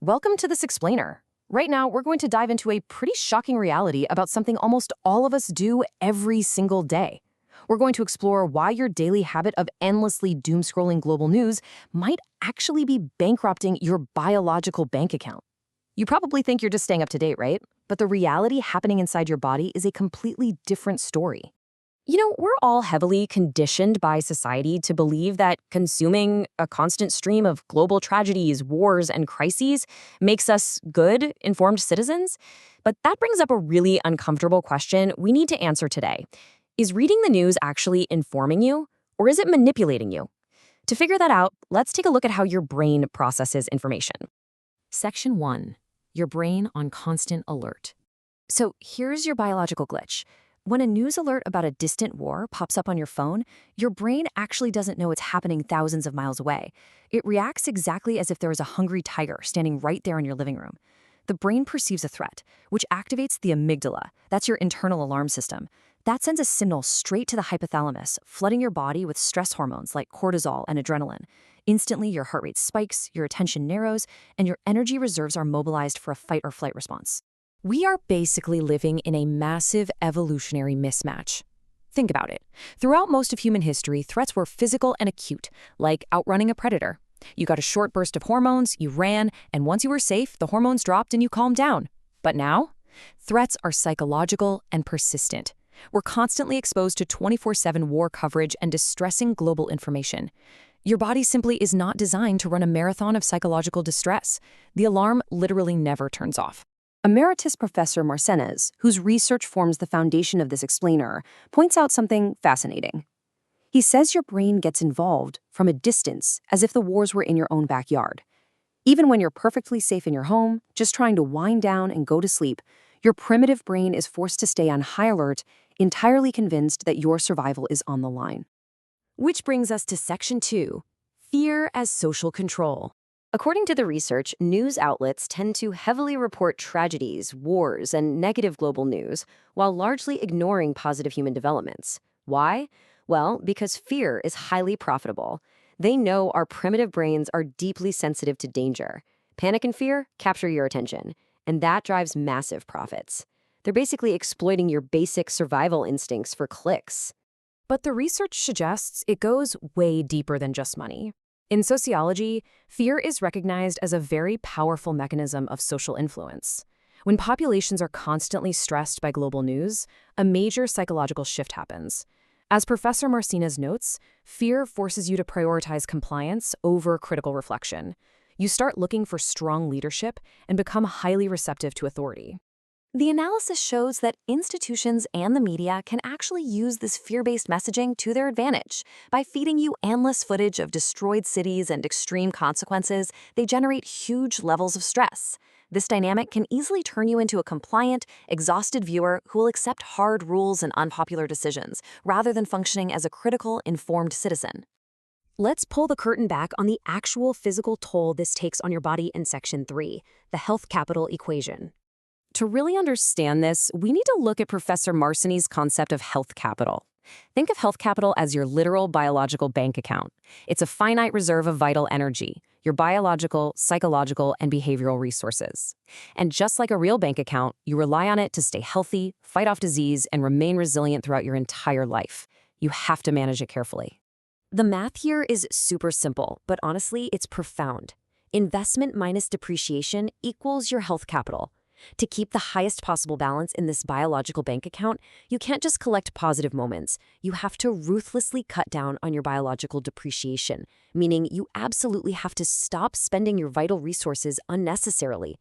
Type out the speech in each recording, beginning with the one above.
Welcome to this explainer. Right now, we're going to dive into a pretty shocking reality about something almost all of us do every single day. We're going to explore why your daily habit of endlessly doom-scrolling global news might actually be bankrupting your biological bank account. You probably think you're just staying up to date, right? But the reality happening inside your body is a completely different story. We're all heavily conditioned by society to believe that consuming a constant stream of global tragedies, wars, and crises makes us good, informed citizens. But that brings up a really uncomfortable question we need to answer today. Is reading the news actually informing you, or is it manipulating you? To figure that out, let's take a look at how your brain processes information. Section 1. Your brain on constant alert. So here's your biological glitch. When a news alert about a distant war pops up on your phone, your brain actually doesn't know it's happening thousands of miles away. It reacts exactly as if there was a hungry tiger standing right there in your living room. The brain perceives a threat, which activates the amygdala. That's your internal alarm system. That sends a signal straight to the hypothalamus, flooding your body with stress hormones like cortisol and adrenaline. Instantly, your heart rate spikes, your attention narrows, and your energy reserves are mobilized for a fight or flight response. We are basically living in a massive evolutionary mismatch. Think about it. Throughout most of human history, threats were physical and acute, like outrunning a predator. You got a short burst of hormones, you ran, and once you were safe, the hormones dropped and you calmed down. But now, threats are psychological and persistent. We're constantly exposed to 24/7 war coverage and distressing global information. Your body simply is not designed to run a marathon of psychological distress. The alarm literally never turns off. Emeritus Professor Marcenes, whose research forms the foundation of this explainer, points out something fascinating. He says your brain gets involved from a distance, as if the wars were in your own backyard. Even when you're perfectly safe in your home, just trying to wind down and go to sleep, your primitive brain is forced to stay on high alert, entirely convinced that your survival is on the line. Which brings us to Section 2, Fear as Social Control. According to the research, news outlets tend to heavily report tragedies, wars, and negative global news, while largely ignoring positive human developments. Why? Well, because fear is highly profitable. They know our primitive brains are deeply sensitive to danger. Panic and fear capture your attention, and that drives massive profits. They're basically exploiting your basic survival instincts for clicks. But the research suggests it goes way deeper than just money. In sociology, fear is recognized as a very powerful mechanism of social influence. When populations are constantly stressed by global news, a major psychological shift happens. As Professor Marcenes notes, fear forces you to prioritize compliance over critical reflection. You start looking for strong leadership and become highly receptive to authority. The analysis shows that institutions and the media can actually use this fear-based messaging to their advantage. By feeding you endless footage of destroyed cities and extreme consequences, they generate huge levels of stress. This dynamic can easily turn you into a compliant, exhausted viewer who will accept hard rules and unpopular decisions, rather than functioning as a critical, informed citizen. Let's pull the curtain back on the actual physical toll this takes on your body in Section 3, the health capital equation. To really understand this, we need to look at Professor Marcenes' concept of health capital. Think of health capital as your literal biological bank account. It's a finite reserve of vital energy, your biological, psychological, and behavioral resources. And just like a real bank account, you rely on it to stay healthy, fight off disease, and remain resilient throughout your entire life. You have to manage it carefully. The math here is super simple, but honestly, it's profound. Investment minus depreciation equals your health capital. To keep the highest possible balance in this biological bank account, you can't just collect positive moments. You have to ruthlessly cut down on your biological depreciation, meaning you absolutely have to stop spending your vital resources unnecessarily.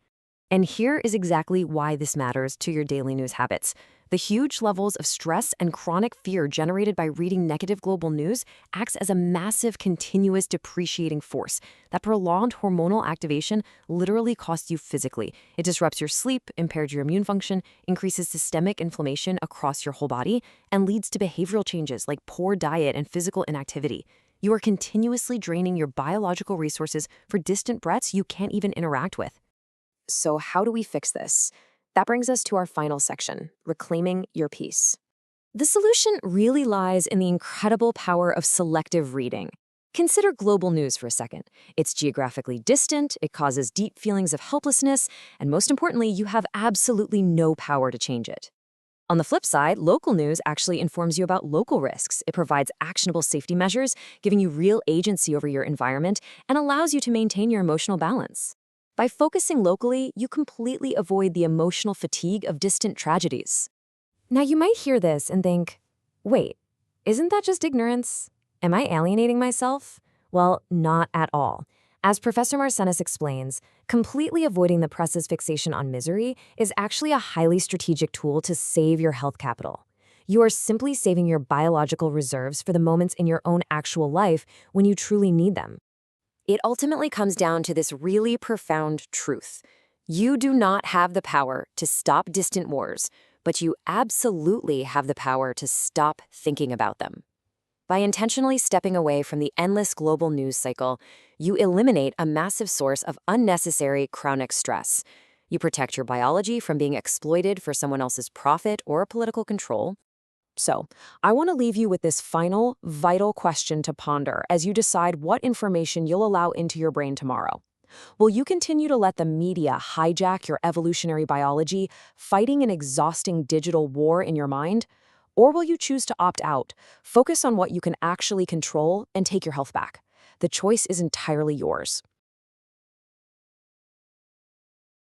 And here is exactly why this matters to your daily news habits. The huge levels of stress and chronic fear generated by reading negative global news acts as a massive, continuous depreciating force. That prolonged hormonal activation literally costs you physically. It disrupts your sleep, impairs your immune function, increases systemic inflammation across your whole body, and leads to behavioral changes like poor diet and physical inactivity. You are continuously draining your biological resources for distant threats you can't even interact with. So how do we fix this? That brings us to our final section, reclaiming your peace. The solution really lies in the incredible power of selective reading. Consider global news for a second. It's geographically distant, it causes deep feelings of helplessness, and most importantly, you have absolutely no power to change it. On the flip side, local news actually informs you about local risks. It provides actionable safety measures, giving you real agency over your environment, and allows you to maintain your emotional balance. By focusing locally, you completely avoid the emotional fatigue of distant tragedies. Now, you might hear this and think, wait, isn't that just ignorance? Am I alienating myself? Well, not at all. As Professor Marcenis explains, completely avoiding the press's fixation on misery is actually a highly strategic tool to save your health capital. You are simply saving your biological reserves for the moments in your own actual life when you truly need them. It ultimately comes down to this really profound truth. You do not have the power to stop distant wars, but you absolutely have the power to stop thinking about them. By intentionally stepping away from the endless global news cycle, you eliminate a massive source of unnecessary chronic stress. You protect your biology from being exploited for someone else's profit or political control. So, I want to leave you with this final, vital question to ponder as you decide what information you'll allow into your brain tomorrow. Will you continue to let the media hijack your evolutionary biology, fighting an exhausting digital war in your mind? Or will you choose to opt out, focus on what you can actually control, and take your health back? The choice is entirely yours.